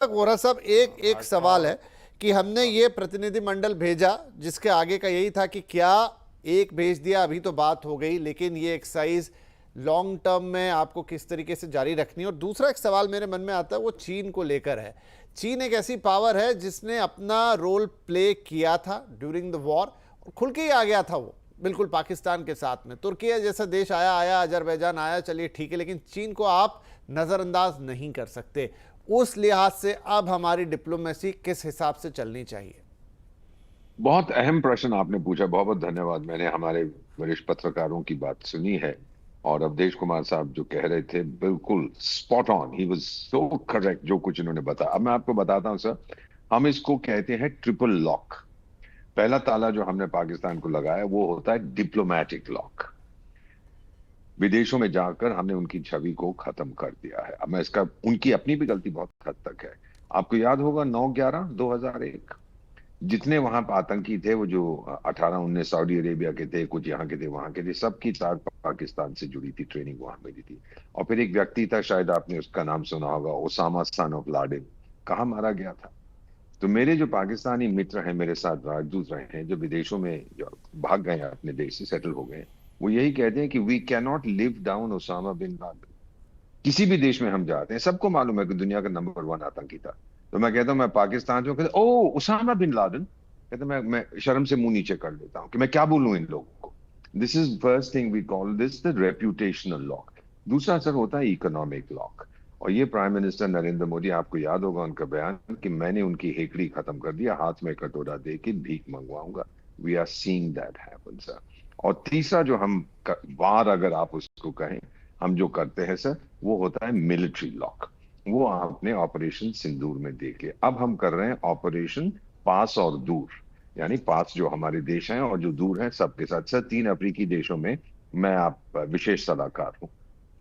वोरा साहब, एक एक सवाल है कि हमने ये प्रतिनिधिमंडल भेजा जिसके आगे का यही था कि क्या एक भेज दिया, अभी तो बात हो गई, लेकिन ये एक्सरसाइज लॉन्ग टर्म में आपको किस तरीके से जारी रखनी है। और दूसरा एक सवाल मेरे मन में आता है, वो चीन को लेकर है। चीन एक ऐसी पावर है जिसने अपना रोल प्ले किया था ड्यूरिंग द वॉर, और खुल के ही आ गया था वो, बिल्कुल पाकिस्तान के साथ में। तुर्की जैसा देश आया, अजरबैजान आया, चलिए ठीक है, लेकिन चीन को आप नज़रअंदाज नहीं कर सकते। उस लिहाज से अब हमारी डिप्लोमेसी किस हिसाब से चलनी चाहिए? बहुत अहम प्रश्न आपने पूछा, बहुत बहुत धन्यवाद। मैंने हमारे वरिष्ठ पत्रकारों की बात सुनी है और अवधेश कुमार साहब जो कह रहे थे बिल्कुल spot on, he was so correct जो कुछ इन्होंने बताया। अब मैं आपको बताता हूं सर, हम इसको कहते हैं ट्रिपल लॉक। पहला ताला जो हमने पाकिस्तान को लगाया वो होता है डिप्लोमेटिक लॉक। विदेशों में जाकर हमने उनकी छवि को खत्म कर दिया है। अब मैं इसका, उनकी अपनी भी गलती बहुत हद तक है। आपको याद होगा 9/11/2001 जितने वहां पर आतंकी थे, वो जो 18-19 सऊदी अरेबिया के थे, कुछ यहाँ के थे, वहां के थे, सबकी तार पाकिस्तान से जुड़ी थी, ट्रेनिंग वहां मिली थी। और फिर एक व्यक्ति था, शायद आपने उसका नाम सुना होगा, ओसामा सन ऑफ लादेन। कहाँ मारा गया था? तो मेरे जो पाकिस्तानी मित्र हैं, मेरे साथ राजदूत रहे हैं, जो विदेशों में जो भाग गए हैं, अपने देश से सेटल हो गए, वो यही कहते हैं कि we can not live down Osama bin Laden. किसी भी देश में हम जाते हैं, सबको मालूम है कि दुनिया का नंबर 1 आतंकी था। तो मैं कहता हूं मैं पाकिस्तान से हूं, कहते ओ उसामा बिन लादेन। कहते मैं शर्म से मुंह नीचे कर लेता हूं कि मैं क्या बोलूं इन लोगों को। This is first thing, we call this the reputational lock. दूसरा असर होता है इकोनॉमिक लॉक। और ये प्राइम मिनिस्टर नरेंद्र मोदी, आपको याद होगा उनका बयान कि मैंने उनकी हेकड़ी खत्म कर दिया, हाथ में कटोरा दे के भीख मंगवाऊंगा। We are seeing that happen sir. और तीसरा जो हम वार, अगर आप उसको कहें, हम जो करते हैं सर, वो होता है मिलिट्री लॉक। वो आपने ऑपरेशन सिंदूर में देख लिया। अब हम कर रहे हैं ऑपरेशन पास और दूर। यानी पास जो हमारे देश हैं और जो दूर हैं सबके साथ। सर 3 अफ्रीकी देशों में मैं आप विशेष सलाहकार हूं।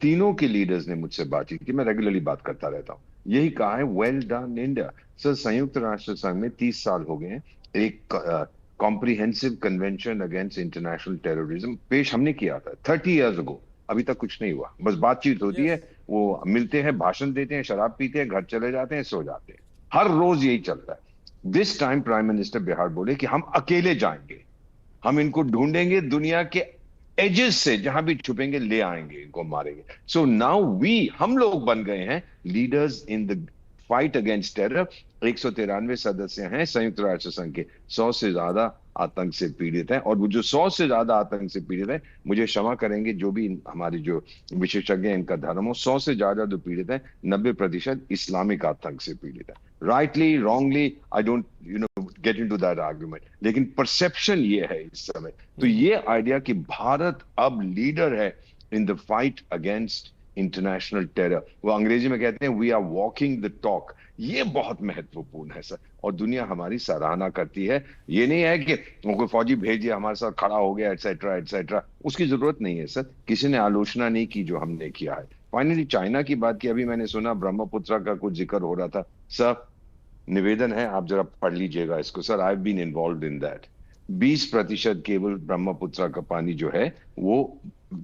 तीनों के लीडर्स ने मुझसे बातचीत की, मैं रेगुलरली बात करता रहता हूं, यही कहा है वेल डन इंडिया। सर संयुक्त राष्ट्र संघ में 30 साल हो गए हैं, एक comprehensive convention against international terrorism पेश हमने किया था 30 years ago। अभी तक कुछ नहीं हुआ, बस बातचीत होती है, यस। वो मिलते हैं, भाषण देते हैं, शराब पीते हैं, घर चले जाते हैं, सो जाते हैं। हर रोज यही चलता है। This time prime minister Bihar बोले कि हम अकेले जाएंगे, हम इनको ढूंढेंगे दुनिया के एजेस से, जहां भी छुपेंगे ले आएंगे, इनको मारेंगे। सो नाउ वी, हम लोग बन गए हैं leaders in the fight against terror. 193 सदस्य हैं संयुक्त राष्ट्र संघ के, 100 से ज्यादा आतंक से पीड़ित हैं। और वो जो 100 से ज्यादा आतंक से पीड़ित हैं, मुझे क्षमा करेंगे जो भी हमारे जो विशेषज्ञ हैं, इनका धर्म हो, 100 से ज्यादा जो पीड़ित हैं, 90% इस्लामिक आतंक से पीड़ित है। Rightly wrongly I don't get into that argument, लेकिन परसेप्शन ये है इस समय। तो ये आइडिया कि भारत अब लीडर है in the fight against international terror, वो अंग्रेजी में कहते हैं we are walking the talk, ये बहुत महत्वपूर्ण है सर। और दुनिया हमारी सराहना करती है। ये नहीं है कि कोई फौजी भेज दिया, हमारे साथ खड़ा हो गया, एटसेट्रा एटसेट्रा, उसकी जरूरत नहीं है सर। किसी ने आलोचना नहीं की जो हमने किया है। फाइनली चाइना की बात की, अभी मैंने सुना ब्रह्मपुत्र का कुछ जिक्र हो रहा था सर। निवेदन है, आप जरा पढ़ लीजिएगा इसको sir, I have been involve in that. 20% केवल ब्रह्मपुत्र का पानी जो है वो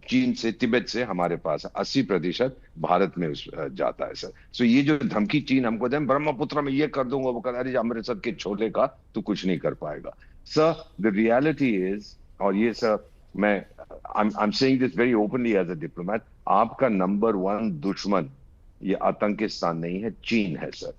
चीन से, तिब्बत से हमारे पास है, 80% भारत में जाता है सर। सो ये जो धमकी चीन हमको दे, ब्रह्मपुत्र में ये कर दूंगा वो कर, अरे अमृतसर के छोले का तो कुछ नहीं कर पाएगा सर। द रियलिटी इज, और ये सर मैं I am saying this very openly as a diplomat, आपका नंबर 1 दुश्मन ये आतंकिस्तान नहीं है, चीन है सर।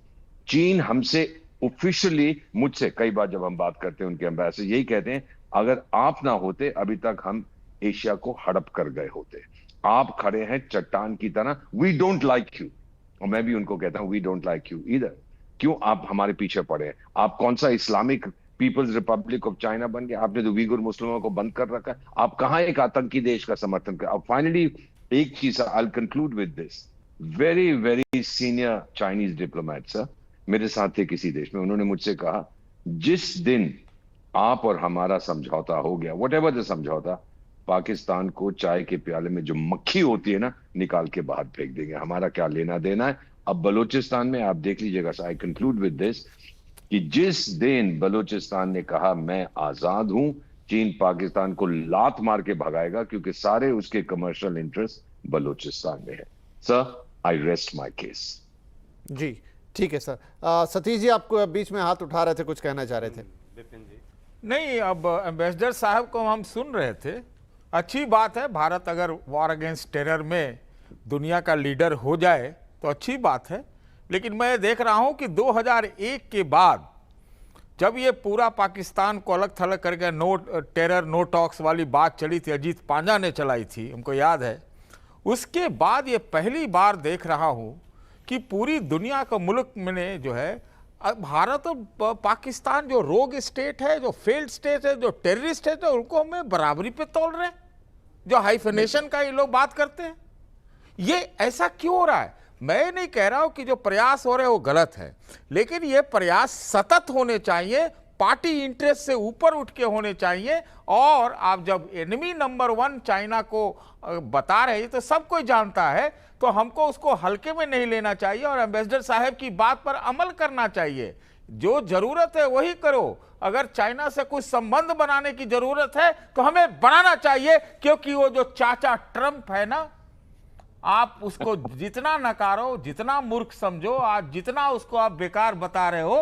चीन हमसे ऑफिशियली, मुझसे कई बार जब हम बात करते हैं, उनके एम्बेसडर यही कहते हैं, अगर आप ना होते अभी तक हम एशिया को हड़प कर गए होते। आप खड़े हैं चट्टान की तरह, वी डोंट लाइक यू। और मैं भी उनको कहता हूं वी डोंट लाइक यू इधर। क्यों आप हमारे पीछे पड़े हैं? आप कौन सा Islamic People's Republic of China बन गए? आपने तो उइगुर मुस्लिमों को बंद कर रखा है। आप कहां एक आतंकी देश का समर्थन कर? अब फाइनली एक चीज, I will conclude with this, very very senior Chinese diplomat sir मेरे साथ थे किसी देश में, उन्होंने मुझसे कहा जिस दिन आप और हमारा समझौता हो गया, वट एवर द समझौता, पाकिस्तान को चाय के प्याले में जो मक्खी होती है ना, निकाल के बाहर फेंक देंगे, हमारा क्या लेना देना है। अब बलूचिस्तान में आप देख लीजिएगा, आई कंक्लूड विद दिस, कि जिस दिन बलूचिस्तान ने कहा मैं आजाद हूं, चीन पाकिस्तान को लात मार के भगाएगा, क्योंकि सारे उसके कमर्शियल इंटरेस्ट बलूचिस्तान में है। Sir I rest my case. जी, ठीक है सर। सतीश जी, आपको बीच में हाथ उठा रहे थे, कुछ कहना चाह रहे थे। विपिन जी। नहीं, अब एम्बेसडर साहब को हम सुन रहे थे। अच्छी बात है, भारत अगर वॉर अगेंस्ट टेरर में दुनिया का लीडर हो जाए तो अच्छी बात है। लेकिन मैं देख रहा हूं कि 2001 के बाद जब ये पूरा पाकिस्तान को अलग थलग करके नो टेरर नो टॉक्स वाली बात चली थी, अजीत पांजा ने चलाई थी, हमको याद है। उसके बाद ये पहली बार देख रहा हूं कि पूरी दुनिया का मुल्क में जो है, भारत और पाकिस्तान जो रोग स्टेट है, जो फेल्ड स्टेट है, जो टेररिस्ट स्टेट है, उनको हमें बराबरी पे तोल रहे हैं। जो हाइफेनेशन का ये लोग बात करते हैं, ये ऐसा क्यों हो रहा है? मैं नहीं कह रहा हूं कि जो प्रयास हो रहे हैं वो गलत है, लेकिन ये प्रयास सतत होने चाहिए, पार्टी इंटरेस्ट से ऊपर उठ के होने चाहिए। और आप जब एनिमी नंबर 1 चाइना को बता रहे हैं तो सब कोई जानता है, तो हमको उसको हल्के में नहीं लेना चाहिए और एम्बेसडर साहब की बात पर अमल करना चाहिए। जो जरूरत है वही करो। अगर चाइना से कुछ संबंध बनाने की जरूरत है तो हमें बनाना चाहिए, क्योंकि वो जो चाचा ट्रंप है ना, आप उसको जितना नकारो, जितना मूर्ख समझो, आज जितना उसको आप बेकार बता रहे हो,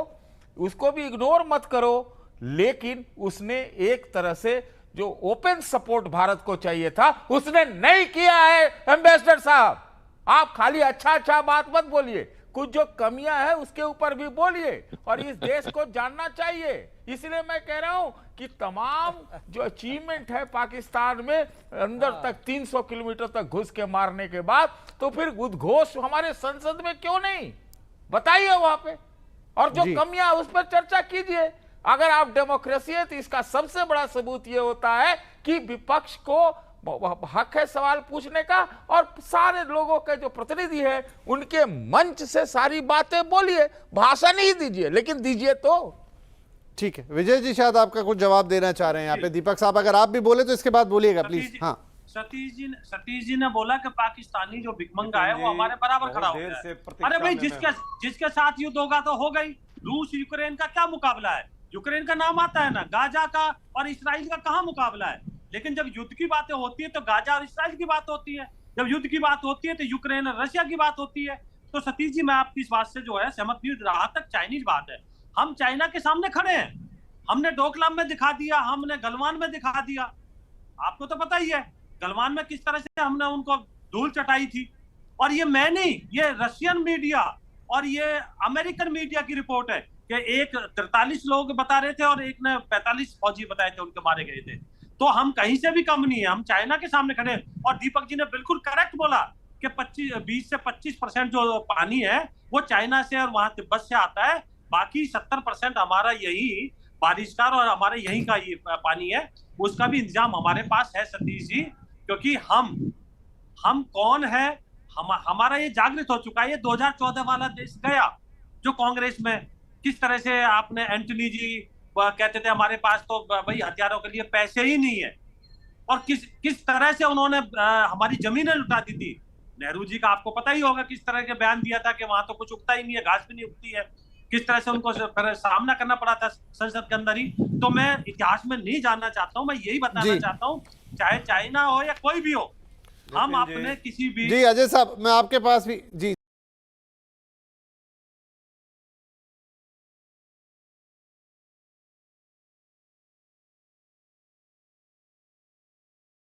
उसको भी इग्नोर मत करो। लेकिन उसने एक तरह से जो ओपन सपोर्ट भारत को चाहिए था, उसने नहीं किया है। एम्बेसडर साहब, आप खाली अच्छा बात मत बोलिए, कुछ जो कमियां हैं उसके ऊपर भी बोलिए और इस देश को जानना चाहिए। इसलिए मैं कह रहा हूं कि तमाम जो अचीवमेंट है पाकिस्तान में, अंदर तक 300 किलोमीटर तक घुस के मारने के बाद, तो फिर उद्घोष हमारे संसद में क्यों नहीं बताइए वहां पे, और जो कमियां उस पर चर्चा कीजिए। अगर आप डेमोक्रेसी है तो इसका सबसे बड़ा सबूत यह होता है कि विपक्ष को हक है सवाल पूछने का, और सारे लोगों के जो प्रतिनिधि है उनके मंच से सारी बातें बोलिए, भाषण ही दीजिए, लेकिन दीजिए तो। ठीक है, विजय जी शायद आपका कुछ जवाब देना चाह रहे हैं यहाँ पे। दीपक साहब, अगर आप भी बोले तो इसके बाद बोलिएगा प्लीज। हाँ, सतीश जी ने बोला कि पाकिस्तानी जो भिखमंगा है वो हमारे बराबर खड़ा हो गया है। अरे भाई, जिसके साथ युद्ध होगा तो हो गई। रूस यूक्रेन का क्या मुकाबला है? यूक्रेन का नाम आता है ना, गाजा का और इसराइल का कहाँ मुकाबला है? लेकिन जब युद्ध की बातें होती है तो गाजा और इसराइल की बात होती है, जब युद्ध की बात होती है तो यूक्रेन और रशिया की बात होती है। तो सतीश जी, मैं आपकी इस बात से जो है सहमत नहीं। रहा तक चाइनीज बात है, हम चाइना के सामने खड़े हैं। हमने डोकलाम में दिखा दिया, हमने गलवान में दिखा दिया। आपको तो पता ही है गलवान में किस तरह से हमने उनको धूल चटाई थी। और ये मैं नहीं, ये रशियन मीडिया और ये अमेरिकन मीडिया की रिपोर्ट है कि एक 43 लोग बता रहे थे और एक ने 45 फौजी बताए थे उनके मारे गए थे। तो हम कहीं से भी कम नहीं है, हम चाइना के सामने खड़े हैं। और दीपक जी ने बिल्कुल करेक्ट बोला कि 20 से 25% जो पानी है वो चाइना से और वहां तिब्बत से आता है। बाकी 70% हमारा यही बारिश का और हमारे यही का ये पानी है, उसका भी इंतजाम हमारे पास है सतीश जी। क्योंकि हम कौन है, हमारा ये जागृत हो चुका है। ये 2014 वाला देश गया जो कांग्रेस में, किस तरह से आपने एंटनी जी कहते थे हमारे पास तो भाई हथियारों के लिए पैसे ही नहीं है, और किस तरह से उन्होंने हमारी जमीनें लुटा दी थी। नेहरू जी का आपको पता ही होगा किस तरह के बयान दिया था कि वहां तो कुछ उगता ही नहीं है, घास भी नहीं उगती है। किस तरह से उनको सामना करना पड़ा था संसद के अंदर ही। तो मैं इतिहास में नहीं जानना चाहता हूं, मैं यही बताना चाहता हूं, चाहे चाइना हो या कोई भी हो, हम अपने किसी भी। जी अजय साहब, मैं आपके पास भी जी